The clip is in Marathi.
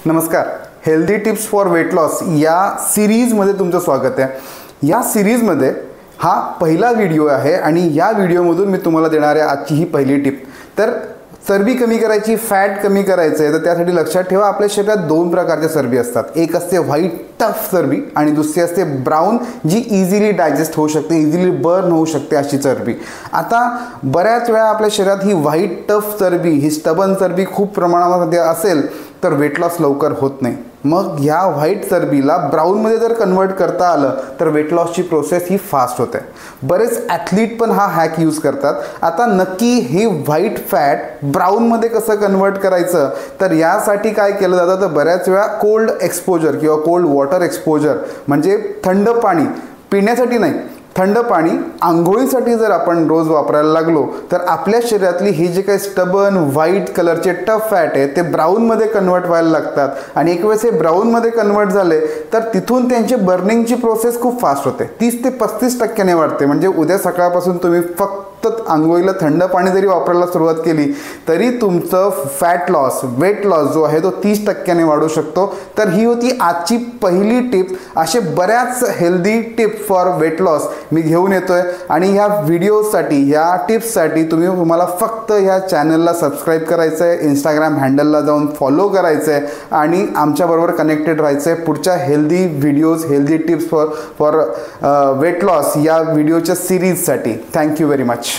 नमस्कार, healthy tips for weight loss या सिरीजमध्ये तुमचं स्वागत आहे। या सिरीजमध्ये हा पहिला व्हिडिओ आहे आणि या व्हिडिओमधून मी तुम्हाला देणार आहे आजची ही पहिली टिप। तर चरबी कमी करायची, फॅट कमी करायचं आहे, तर त्यासाठी लक्षात ठेवा आपल्या शरीरात दोन प्रकारच्या चरबी असतात। एक असते व्हाईट टफ चरबी आणि दुसरी असते ब्राऊन, जी इझिली डायजेस्ट होऊ शकते, इझिली बर्न होऊ शकते अशी चरबी। आता बऱ्याच वेळा आपल्या शरीरात ही व्हाईट टफ चरबी, ही स्टबन चरबी खूप प्रमाणामध्ये असेल तर वेट लॉस लवकर होत नाही। मग ह्या व्हाईट चरबीला ब्राऊनमध्ये जर कन्वर्ट करता आलं तर वेट लॉसची प्रोसेस ही फास्ट होते। बरेच ॲथलीट पण हा हॅक यूज करतात। आता नक्की हे व्हाईट फॅट ब्राऊनमध्ये कसं कन्वर्ट करायचं, तर यासाठी काय केलं जातं, तर बऱ्याच वेळा कोल्ड एक्सपोजर किंवा कोल्ड वॉटर एक्सपोजर म्हणजे थंड पाणी पिण्यासाठी नाही, थंड पाणी आंघोळीसाठी जर आपण रोज वापरायला लागलो तर आपल्या शरीरातली हे जे काही स्टबन व्हाईट कलरचे टफ फॅट आहे ते ब्राऊनमध्ये कन्वर्ट व्हायला लागतात आणि एक वेळेस हे ब्राऊनमध्ये कन्वर्ट झाले तर तिथून त्यांची बर्निंगची प्रोसेस खूप फास्ट होते, 30 ते 35% वाढते। म्हणजे उद्या सकाळपासून तुम्ही फक्त आंघोळीला थंड पाणी जरी वापरायला सुरुवात केली तरी तुमचं फॅट लॉस, वेट लॉस जो आहे तो 30% वाढू शकतो। तर ही होती आजची पहिली टिप। असे बऱ्याच healthy tip for weight loss मी घेऊन येतोय आणि ह्या व्हिडिओसाठी, ह्या टिप्ससाठी तुम्हाला फक्त ह्या चॅनलला सबस्क्राईब करायचं आहे, इंस्टाग्राम हँडलला जाऊन फॉलो करायचं आहे आणि आमच्याबरोबर कनेक्टेड राहायचं आहे पुढच्या healthy videos, healthy tips for weight loss या व्हिडिओच्या सिरीजसाठी। Thank you very much.